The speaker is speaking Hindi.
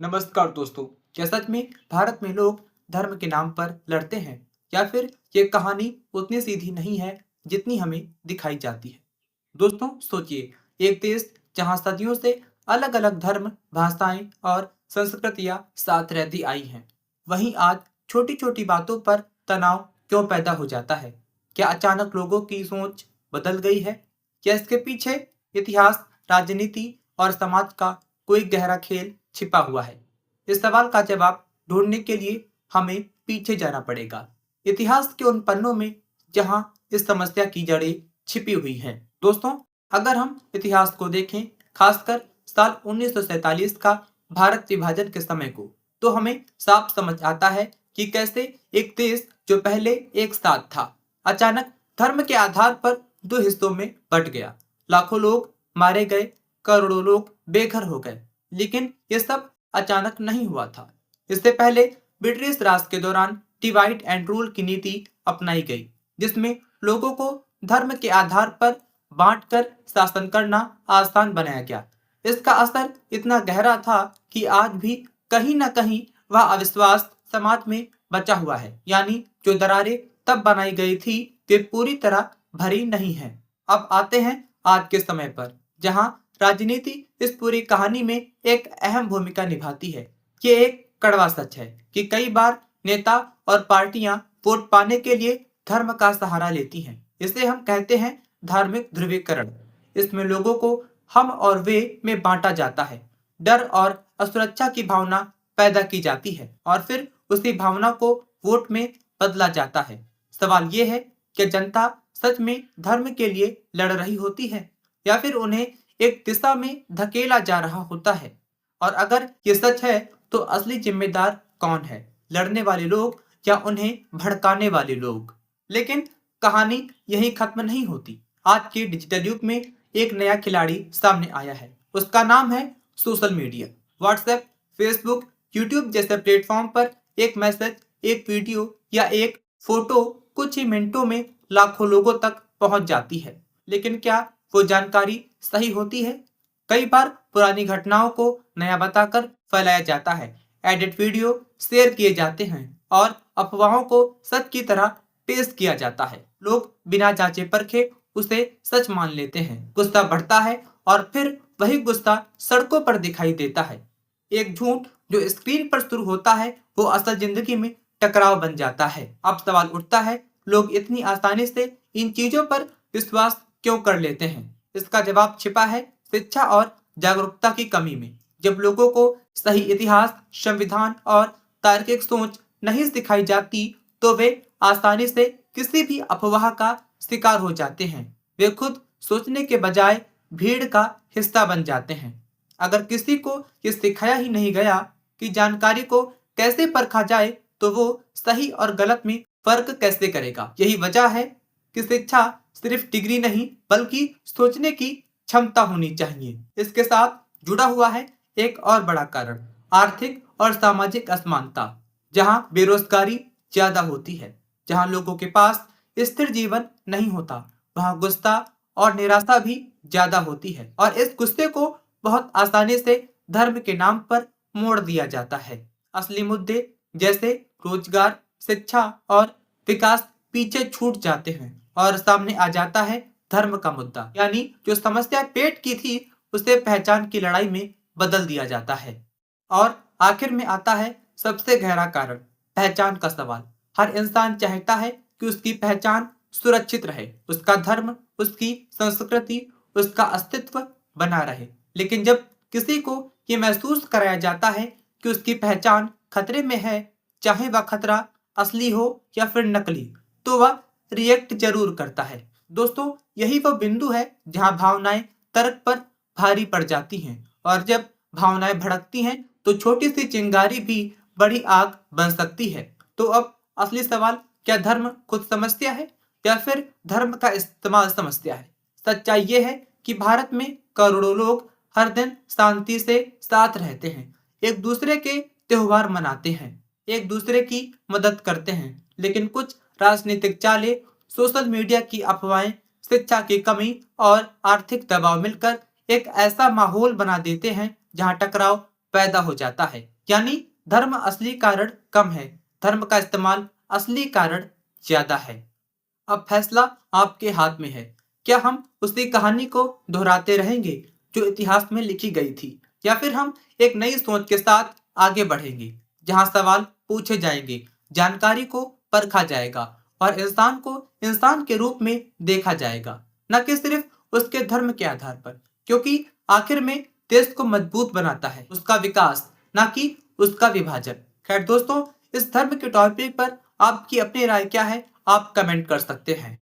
नमस्कार दोस्तों। क्या सच में भारत में लोग धर्म के नाम पर लड़ते हैं या फिर ये कहानी उतनी सीधी नहीं है जितनी हमें दिखाई जाती है। दोस्तों सोचिए, एक देश जहां सदियों से अलग अलग धर्म, भाषाएं और संस्कृतियां साथ रहती आई हैं, वहीं आज छोटी छोटी बातों पर तनाव क्यों पैदा हो जाता है? क्या अचानक लोगों की सोच बदल गई है? क्या इसके पीछे इतिहास, राजनीति और समाज का कोई गहरा खेल छिपा हुआ है? इस सवाल का जवाब ढूंढने के लिए हमें पीछे जाना पड़ेगा, इतिहास के उन पन्नों में जहां इस समस्या की जड़ें छिपी हुई हैं। दोस्तों, अगर हम इतिहास को देखें, खासकर साल 1947 का भारत विभाजन के समय को, तो हमें साफ समझ आता है कि कैसे एक देश जो पहले एक साथ था, अचानक धर्म के आधार पर दो हिस्सों में बंट गया। लाखों लोग मारे गए, करोड़ों लोग बेघर हो गए। लेकिन ये सब अचानक नहीं हुआ था। इससे पहले ब्रिटिश राज के दौरान डिवाइड एंड रूल की नीति अपनाई गई, जिसमें लोगों को धर्म के आधार पर बांटकर शासन करना आसान बनाया गया। इसका असर इतना गहरा था कि आज भी कहीं न कहीं वह अविश्वास समाज में बचा हुआ है। यानी जो दरारें तब बनाई गई थी, वे पूरी तरह भरी नहीं है। अब आते हैं आज के समय पर, जहां राजनीति इस पूरी कहानी में एक अहम भूमिका निभाती है। ये एक कड़वा सच है कि कई बार नेता और पार्टियां वोट पाने के लिए धर्म का सहारा लेती हैं। इसे हम कहते हैं धार्मिक ध्रुवीकरण। इसमें लोगों को हम और वे में बांटा जाता है। डर और असुरक्षा की भावना पैदा की जाती है और फिर उसी भावना को वोट में बदला जाता है। सवाल ये है कि जनता सच में धर्म के लिए लड़ रही होती है या फिर उन्हें एक दिशा में धकेला जा रहा होता है? और अगर ये सच है, तो असली जिम्मेदार कौन है? लड़ने वाले लोग या उन्हें भड़काने वाले लोग? लेकिन कहानी यही खत्म नहीं होती। आज के डिजिटल युग में एक नया खिलाड़ी सामने आया है। उसका नाम है social media. WhatsApp, Facebook, YouTube जैसे प्लेटफॉर्म पर एक मैसेज, एक वीडियो या एक फोटो कुछ ही मिनटों में लाखों लोगों तक पहुंच जाती है। लेकिन क्या वो जानकारी सही होती है? कई बार पुरानी घटनाओं को नया बताकर फैलाया जाता है, एडिट वीडियो शेयर किए जाते हैं और अफवाहों को सच की तरह पेश किया जाता है। लोग बिना जांचे परखे उसे सच मान लेते हैं। गुस्सा बढ़ता है और फिर वही गुस्सा सड़कों पर दिखाई देता है। एक झूठ जो स्क्रीन पर शुरू होता है, वो असल जिंदगी में टकराव बन जाता है। अब सवाल उठता है, लोग इतनी आसानी से इन चीजों पर विश्वास क्यों कर लेते हैं? इसका जवाब छिपा है शिक्षा और जागरूकता की कमी में। जब लोगों को सही इतिहास, संविधान और तार्किक सोच नहीं सिखाई जाती, तो वे आसानी से किसी भी अफवाह का शिकार हो जाते हैं। वे खुद सोचने के बजाय भीड़ का हिस्सा बन जाते हैं। अगर किसी को ये सिखाया ही नहीं गया कि जानकारी को कैसे परखा जाए, तो वो सही और गलत में फर्क कैसे करेगा? यही वजह है कि शिक्षा सिर्फ डिग्री नहीं, बल्कि सोचने की क्षमता होनी चाहिए। इसके साथ जुड़ा हुआ है एक और बड़ा कारण, आर्थिक और सामाजिक असमानता। जहां बेरोजगारी ज्यादा होती है, जहां लोगों के पास स्थिर जीवन नहीं होता, वहां गुस्सा और निराशा भी ज्यादा होती है और इस गुस्से को बहुत आसानी से धर्म के नाम पर मोड़ दिया जाता है। असली मुद्दे जैसे रोजगार, शिक्षा और विकास पीछे छूट जाते हैं और सामने आ जाता है धर्म का मुद्दा। यानी जो समस्या पेट की थी, उसे पहचान की लड़ाई में बदल दिया जाता है। और आखिर में आता है सबसे गहरा कारण, पहचान का सवाल। हर इंसान चाहता है कि उसकी पहचान सुरक्षित रहे, उसका धर्म, उसकी संस्कृति, उसका अस्तित्व बना रहे। लेकिन जब किसी को ये महसूस कराया जाता है कि उसकी पहचान खतरे में है, चाहे वह खतरा असली हो या फिर नकली, तो वह रिएक्ट जरूर करता है। दोस्तों, यही वो बिंदु है जहां भावनाएं तर्क पर भारी पड़ जाती हैं और जब भावनाएं भड़कती हैं, तो छोटी सी चिंगारी भी बड़ी आग बन सकती है। तो अब असली सवाल, क्या धर्म खुद समस्या है या फिर धर्म का इस्तेमाल समस्या है? सच्चाई ये है कि भारत में करोड़ों लोग हर दिन शांति से साथ रहते हैं, एक दूसरे के त्योहार मनाते हैं, एक दूसरे की मदद करते हैं। लेकिन कुछ राजनीतिक चालें, सोशल मीडिया की अफवाहें, शिक्षा की कमी और आर्थिक दबाव मिलकर एक ऐसा माहौल बना देते हैं जहां टकराव पैदा हो जाता है। यानी धर्म असली कारण कम है, धर्म का इस्तेमाल असली कारण ज्यादा है। अब फैसला आपके हाथ में है। क्या हम उसी कहानी को दोहराते रहेंगे जो इतिहास में लिखी गई थी, या फिर हम एक नई सोच के साथ आगे बढ़ेंगे जहां सवाल पूछे जाएंगे, जानकारी को परखा जाएगा और इंसान को इंसान के रूप में देखा जाएगा, न कि सिर्फ उसके धर्म के आधार पर। क्योंकि आखिर में देश को मजबूत बनाता है उसका विकास, न कि उसका विभाजन। खैर दोस्तों, इस धर्म के टॉपिक पर आपकी अपनी राय क्या है, आप कमेंट कर सकते हैं।